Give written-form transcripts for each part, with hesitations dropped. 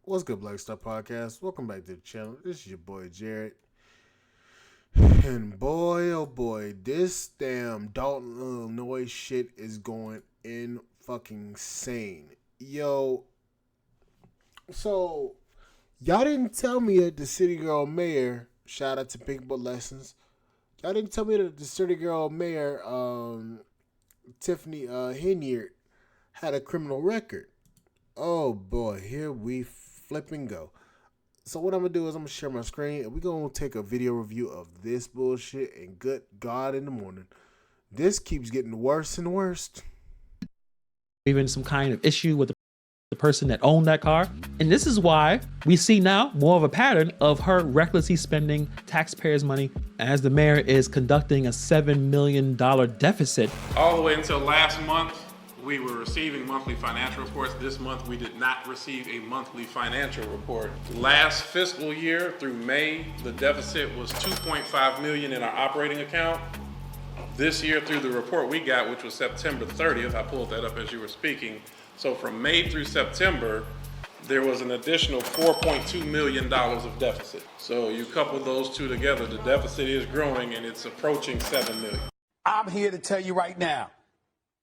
What's good, Black Star Podcast? Welcome back to the channel. This is your boy Jared. And boy, oh boy, this damn Dalton, Illinois shit is going in fucking insane. Yo, so y'all didn't tell me that the city girl mayor, shout out to Pink Book Lessons, y'all didn't tell me that the city girl mayor, Tiffany Henyard, had a criminal record. Oh boy, here we flip and go. So what I'm gonna do is I'm gonna share my screen and we're gonna take a video review of this bullshit. And good God in the morning, this keeps getting worse and worse. Even some kind of issue with the person that owned that car. And this is why we see now more of a pattern of her recklessly spending taxpayers' money as the mayor is conducting a $7 million deficit. All the way until last month, we were receiving monthly financial reports. This month, we did not receive a monthly financial report. Last fiscal year through May, the deficit was $2.5 million in our operating account. This year through the report we got, which was September 30th, I pulled that up as you were speaking. So from May through September, there was an additional $4.2 million of deficit. So you couple those two together, the deficit is growing and it's approaching $7 million. I'm here to tell you right now,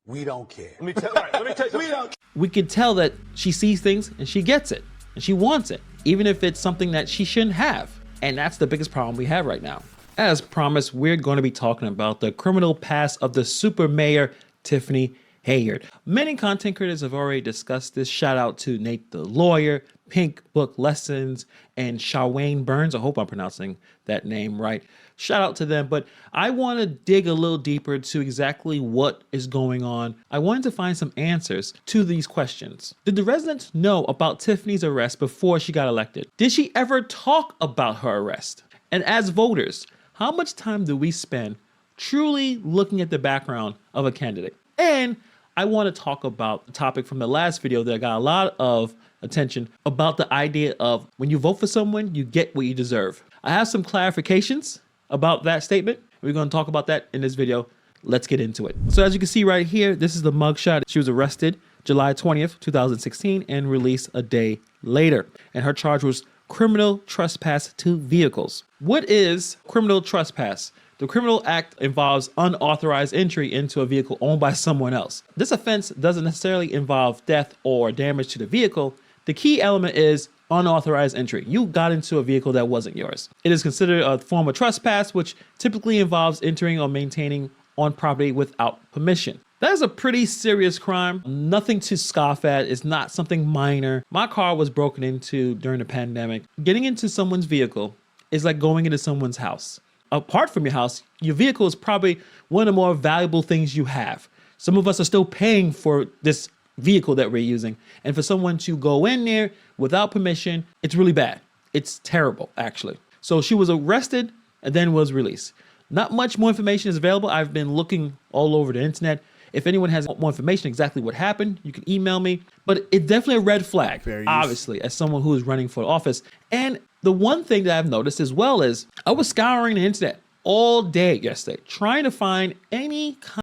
we don't care. Let me tell you something. We don't. We could tell that she sees things and she gets it and she wants it, even if it's something that she shouldn't have. And that's the biggest problem we have right now. As promised, we're going to be talking about the criminal past of the super mayor, Tiffany Henyard. Many content creators have already discussed this. Shout out to Nate the Lawyer, Pink Book Lessons, and Shawane Burns. I hope I'm pronouncing that name right. Shout out to them, but I want to dig a little deeper to exactly what is going on. I wanted to find some answers to these questions. Did the residents know about Tiffany's arrest before she got elected? Did she ever talk about her arrest? And as voters, how much time do we spend truly looking at the background of a candidate? And I want to talk about the topic from the last video that got a lot of attention about the idea of when you vote for someone, you get what you deserve. I have some clarifications about that statement. We're going to talk about that in this video. Let's get into it. So as you can see right here, this is the mugshot. She was arrested July 20th, 2016 and released a day later. And her charge was criminal trespass to vehicles. What is criminal trespass? The criminal act involves unauthorized entry into a vehicle owned by someone else. This offense doesn't necessarily involve death or damage to the vehicle. The key element is unauthorized entry. You got into a vehicle that wasn't yours. It is considered a form of trespass, which typically involves entering or maintaining on property without permission. That is a pretty serious crime. Nothing to scoff at. It's not something minor. My car was broken into during the pandemic. Getting into someone's vehicle is like going into someone's house. Apart from your house, your vehicle is probably one of the more valuable things you have. Some of us are still paying for this vehicle that we're using. And for someone to go in there without permission, it's really bad. It's terrible, actually. So she was arrested and then was released. Not much more information is available. I've been looking all over the internet. If anyone has more information exactly what happened, you can email me. But it's definitely a red flag, obviously, as someone who is running for office. And the one thing that I've noticed as well is I was scouring the internet all day yesterday, trying to find any kind.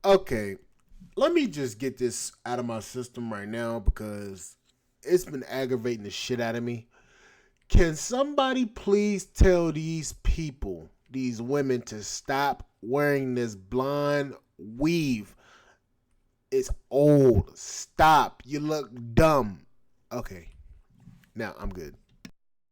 Okay, let me just get this out of my system right now because it's been aggravating the shit out of me. Can somebody please tell these people, these women, to stop wearing this blonde weave? It's old. Stop. You look dumb. Okay, now I'm good.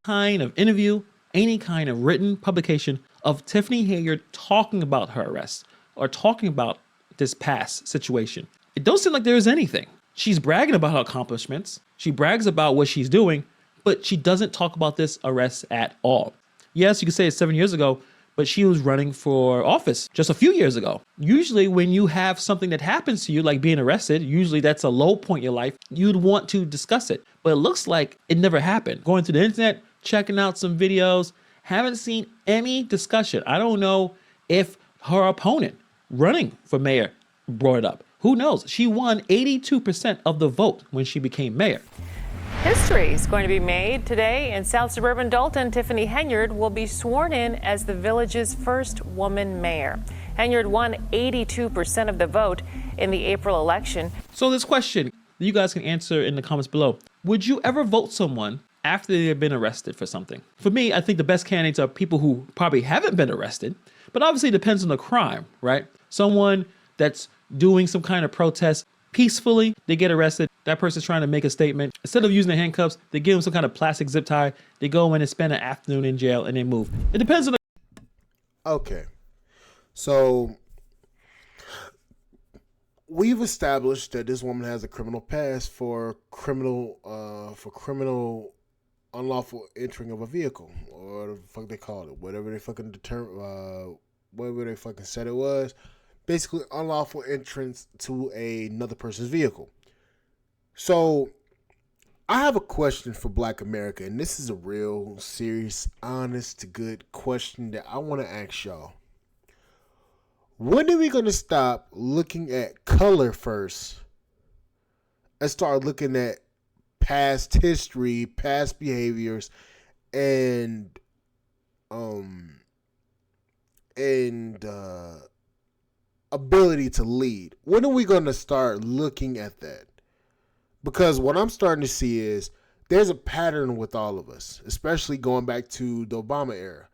Kind of interview, any kind of written publication of Tiffany Henyard talking about her arrest or talking about this past situation. It don't seem like there's anything. She's bragging about her accomplishments. She brags about what she's doing, but she doesn't talk about this arrest at all. Yes, you could say it's 7 years ago, but she was running for office just a few years ago. Usually when you have something that happens to you, like being arrested, usually that's a low point in your life, you'd want to discuss it. But it looks like it never happened. Going to the internet, checking out some videos, haven't seen any discussion. I don't know if her opponent running for mayor brought it up. Who knows? She won 82% of the vote when she became mayor. History is going to be made today in South Suburban Dalton. Tiffany Henyard will be sworn in as the village's first woman mayor. Henyard won 82% of the vote in the April election. So this question, that you guys can answer in the comments below. Would you ever vote someone after they've been arrested for something? For me, I think the best candidates are people who probably haven't been arrested, but obviously it depends on the crime, right? Someone that's doing some kind of protest peacefully, they get arrested. That person's trying to make a statement. Instead of using the handcuffs, they give them some kind of plastic zip tie. They go in and spend an afternoon in jail and they move. It depends on the... Okay. So we've established that this woman has a criminal past for criminal unlawful entering of a vehicle, or the fuck they called it, whatever they fucking whatever they fucking said it was. Basically, unlawful entrance to another person's vehicle. So, I have a question for Black America, and this is a real serious, honest to good question that I want to ask y'all. When are we going to stop looking at color first and start looking at past history, past behaviors, and ability to lead? When are we going to start looking at that? Because what I'm starting to see is there's a pattern with all of us, especially going back to the Obama era.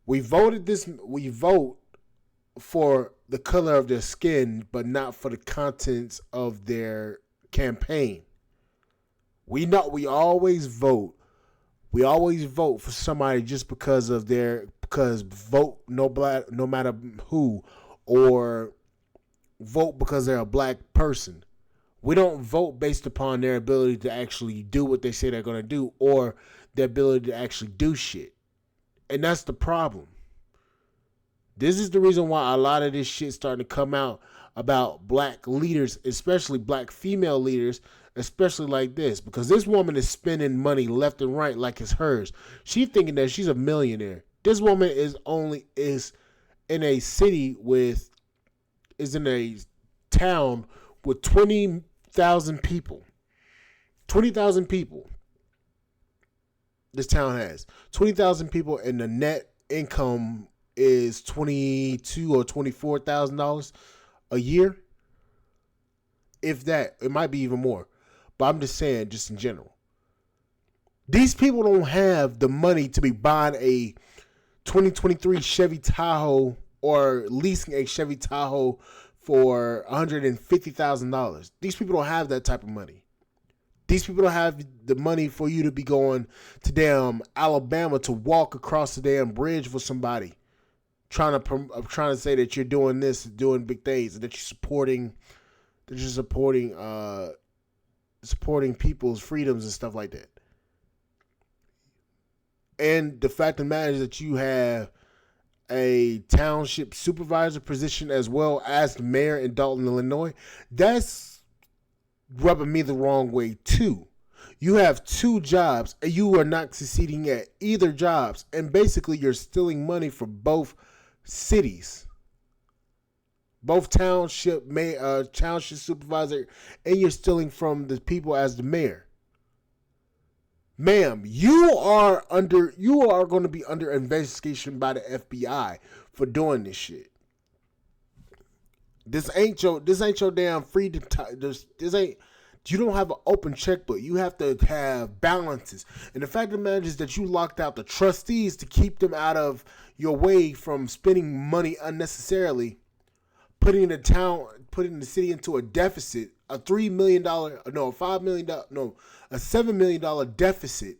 We vote for the color of their skin, but not for the contents of their campaign. We always vote. We always vote for somebody just because vote no matter who, or vote because they're a black person. We don't vote based upon their ability to actually do what they say they're going to do, or their ability to actually do shit. And that's the problem. This is the reason why a lot of this shit starting to come out about black leaders, especially black female leaders, especially like this, because this woman is spending money left and right like it's hers. She thinking that she's a millionaire. This woman is in a town with 20,000 people. 20,000 people. This town has 20,000 people, and the net income is $22,000 or $24,000 a year. If that, it might be even more. But I'm just saying, just in general, these people don't have the money to be buying a 2023 Chevy Tahoe or leasing a Chevy Tahoe for $150,000. These people don't have that type of money. These people don't have the money for you to be going to damn Alabama to walk across the damn bridge with somebody, trying to say that you're doing this, doing big things, and that you're supporting people's freedoms and stuff like that. And the fact of the matter is that you have a township supervisor position as well as the mayor in Dalton, Illinois. That's rubbing me the wrong way too. You have two jobs and you are not succeeding at either jobs, and basically you're stealing money from both cities, both township supervisor, and you're stealing from the people as the mayor. Ma'am, you are going to be under investigation by the FBI for doing this shit. This ain't your damn freedom. You don't have an open checkbook. You have to have balances. And the fact of the matter is that you locked out the trustees to keep them out of your way from spending money unnecessarily, putting the city into a deficit, a $3 million, no, $5 million, no, a $7 million deficit.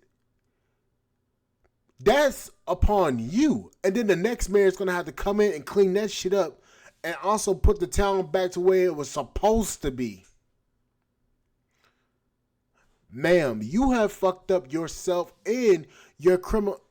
That's upon you. And then the next mayor is going to have to come in and clean that shit up and also put the town back to where it was supposed to be. Ma'am, you have fucked up yourself and your criminal.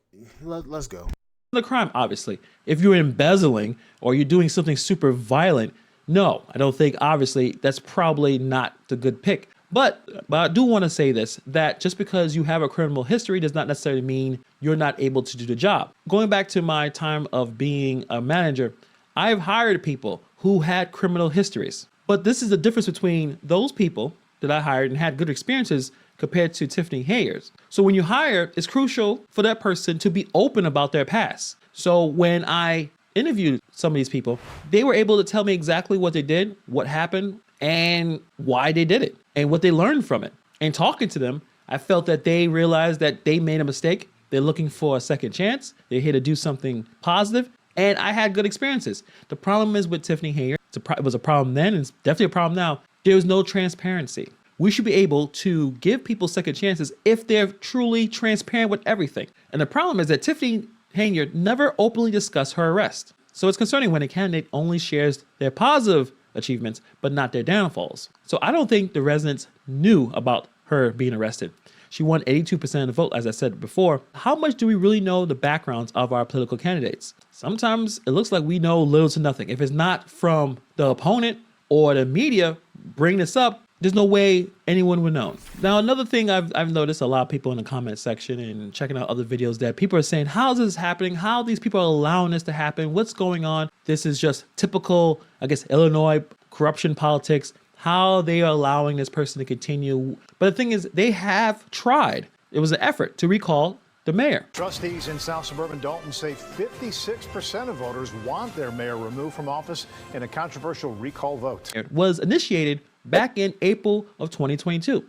Let's go. The crime, obviously. If you're embezzling or you're doing something super violent, no, I don't think, obviously, that's probably not the good pick. But I do want to say this, that just because you have a criminal history does not necessarily mean you're not able to do the job. Going back to my time of being a manager, I've hired people who had criminal histories. But this is the difference between those people that I hired and had good experiences compared to Tiffany Hayers. So when you hire, it's crucial for that person to be open about their past. So when I interviewed some of these people, they were able to tell me exactly what they did, what happened, and why they did it. and what they learned from it. And talking to them, I felt that they realized that they made a mistake. They're looking for a second chance. They're here to do something positive. And I had good experiences. The problem is with Tiffany Hayner, it was a problem then, and it's definitely a problem now. There was no transparency. We should be able to give people second chances if they're truly transparent with everything. And the problem is that Tiffany Hayner never openly discussed her arrest. So it's concerning when a candidate only shares their positive achievements, but not their downfalls. So I don't think the residents knew about her being arrested. She won 82% of the vote, as I said before. How much do we really know the backgrounds of our political candidates? Sometimes it looks like we know little to nothing. If it's not from the opponent or the media bring this up, there's no way anyone would know. Now, another thing I've noticed a lot of people in the comment section and checking out other videos that people are saying, how is this happening? How are these people allowing this to happen? What's going on? This is just typical, I guess, Illinois corruption politics. How they are allowing this person to continue. But the thing is, they have tried. It was an effort to recall the mayor. Trustees in South Suburban Dalton say 56% of voters want their mayor removed from office in a controversial recall vote. It was initiated back in April of 2022.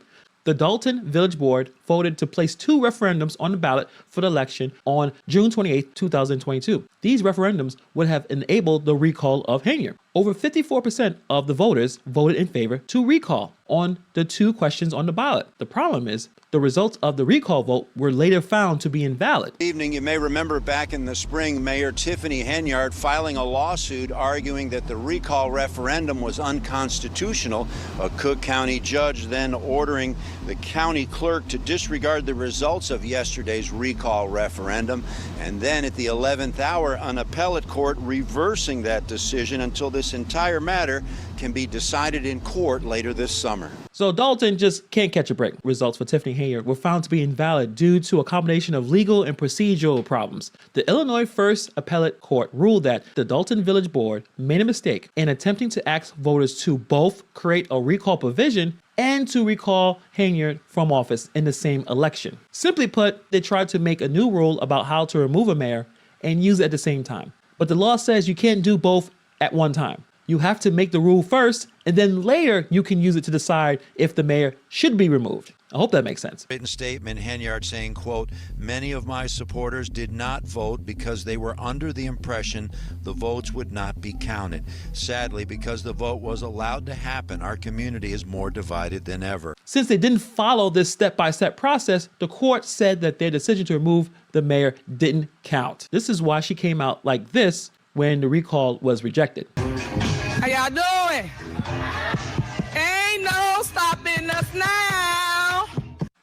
The Dalton Village Board voted to place 2 referendums on the ballot for the election on June 28, 2022. These referendums would have enabled the recall of Hayner. Over 54% of the voters voted in favor to recall on the 2 questions on the ballot. The problem is the results of the recall vote were later found to be invalid. Evening, you may remember back in the spring, Mayor Tiffany Henyard filing a lawsuit arguing that the recall referendum was unconstitutional. A Cook County judge then ordering the county clerk to disregard the results of yesterday's recall referendum. And then at the 11th hour, an appellate court reversing that decision until this entire matter can be decided in court later this summer. So Dalton just can't catch a break. Results for Tiffany Hayner were found to be invalid due to a combination of legal and procedural problems. The Illinois First Appellate Court ruled that the Dalton Village Board made a mistake in attempting to ask voters to both create a recall provision and to recall Hayner from office in the same election. Simply put, they tried to make a new rule about how to remove a mayor and use it at the same time. But the law says you can't do both at one time. You have to make the rule first, and then later you can use it to decide if the mayor should be removed. I hope that makes sense. Written statement, Henyard saying, quote, many of my supporters did not vote because they were under the impression the votes would not be counted. Sadly, because the vote was allowed to happen, our community is more divided than ever. Since they didn't follow this step-by-step process, the court said that their decision to remove the mayor didn't count. This is why she came out like this when the recall was rejected. How y'all doing? Ain't no stopping us now.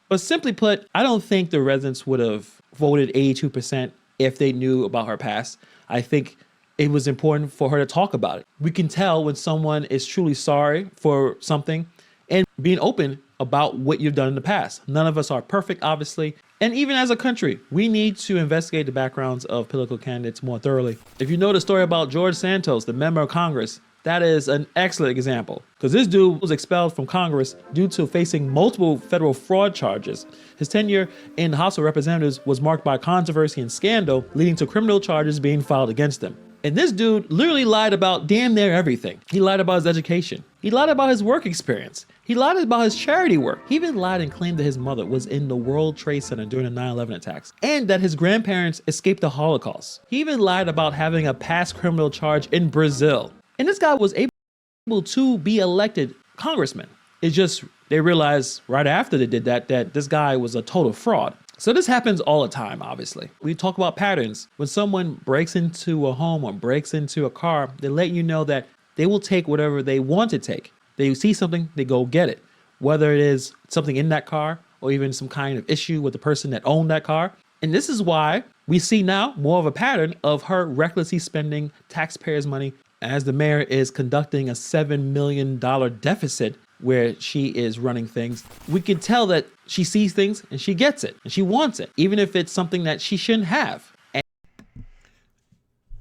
But simply put, I don't think the residents would have voted 82% if they knew about her past. I think it was important for her to talk about it. We can tell when someone is truly sorry for something and being open about what you've done in the past. None of us are perfect, obviously. And even as a country, we need to investigate the backgrounds of political candidates more thoroughly. If you know the story about George Santos, the member of Congress, that is an excellent example, because this dude was expelled from Congress due to facing multiple federal fraud charges. His tenure in the House of Representatives was marked by controversy and scandal, leading to criminal charges being filed against him. And this dude literally lied about damn near everything. He lied about his education. He lied about his work experience. He lied about his charity work. He even lied and claimed that his mother was in the World Trade Center during the 9/11 attacks, and that his grandparents escaped the Holocaust. He even lied about having a past criminal charge in Brazil. And this guy was able to be elected congressman. It's just they realized right after they did that this guy was a total fraud. So this happens all the time, obviously. We talk about patterns. When someone breaks into a home or breaks into a car, they let you know that they will take whatever they want to take. They see something, they go get it. Whether it is something in that car or even some kind of issue with the person that owned that car. And this is why we see now more of a pattern of her recklessly spending taxpayers' money as the mayor is conducting a $7 million deficit where she is running things. We can tell that she sees things and she gets it and she wants it, even if it's something that she shouldn't have. And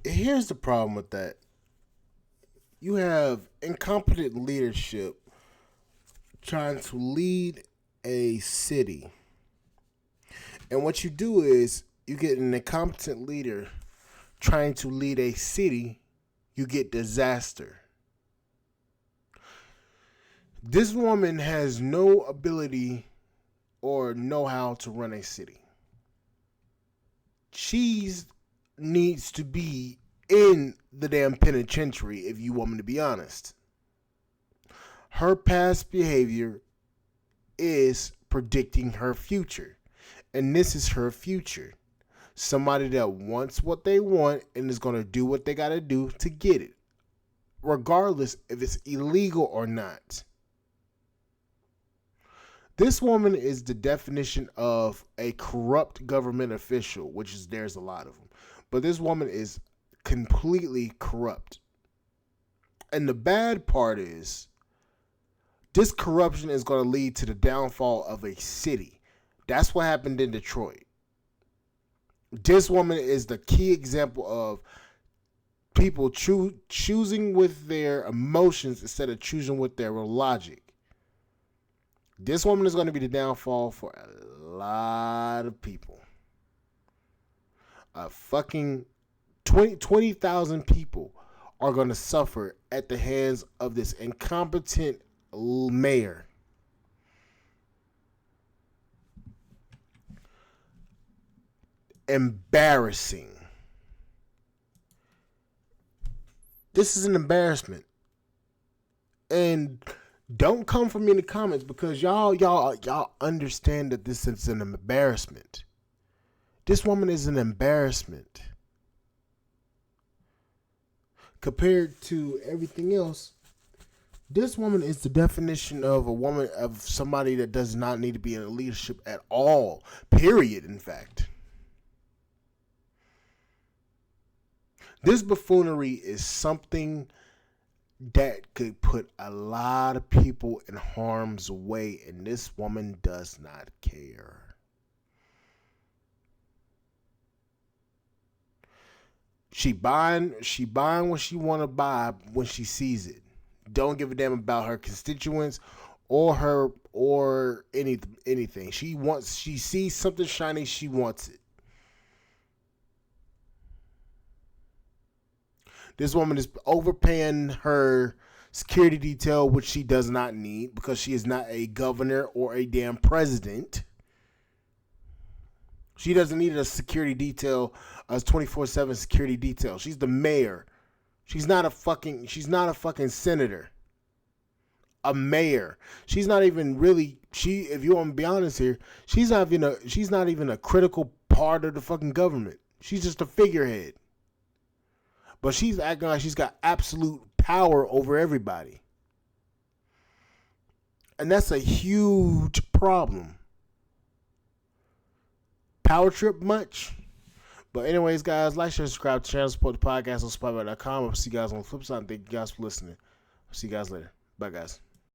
here's the problem with that. You have incompetent leadership trying to lead a city. And what you do is you get an incompetent leader trying to lead a city, you get disaster. This woman has no ability or know-how to run a city. She needs to be in the damn penitentiary, if you want me to be honest. Her past behavior is predicting her future. And this is her future. Somebody that wants what they want and is going to do what they got to do to get it, regardless if it's illegal or not. This woman is the definition of a corrupt government official, which is, there's a lot of them. But this woman is completely corrupt. And the bad part is, this corruption is going to lead to the downfall of a city. That's what happened in Detroit. This woman is the key example of people choosing with their emotions instead of choosing with their logic. This woman is going to be the downfall for a lot of people. A fucking 20,000 people are going to suffer at the hands of this incompetent mayor. Embarrassing. This is an embarrassment. And don't come for me in the comments because y'all understand that this is an embarrassment. This woman is an embarrassment. Compared to everything else, this woman is the definition of a woman, of somebody that does not need to be in leadership at all. Period, in fact. This buffoonery is something that could put a lot of people in harm's way, and this woman does not care. She buying what she want to buy when she sees it. Don't give a damn about her constituents or anything. She sees something shiny, she wants it. This woman is overpaying her security detail, which she does not need because she is not a governor or a damn president. She doesn't need a security detail, a 24/7 security detail. She's the mayor. She's not a fucking senator. A mayor. She's not even really, if you want to be honest here, she's not even a critical part of the fucking government. She's just a figurehead. But she's acting like she's got absolute power over everybody. And that's a huge problem. Power trip much? But anyways, guys, like, share, subscribe to the channel, support the podcast on Spotify.com. I'll see you guys on the flip side. Thank you guys for listening. I'll see you guys later. Bye, guys.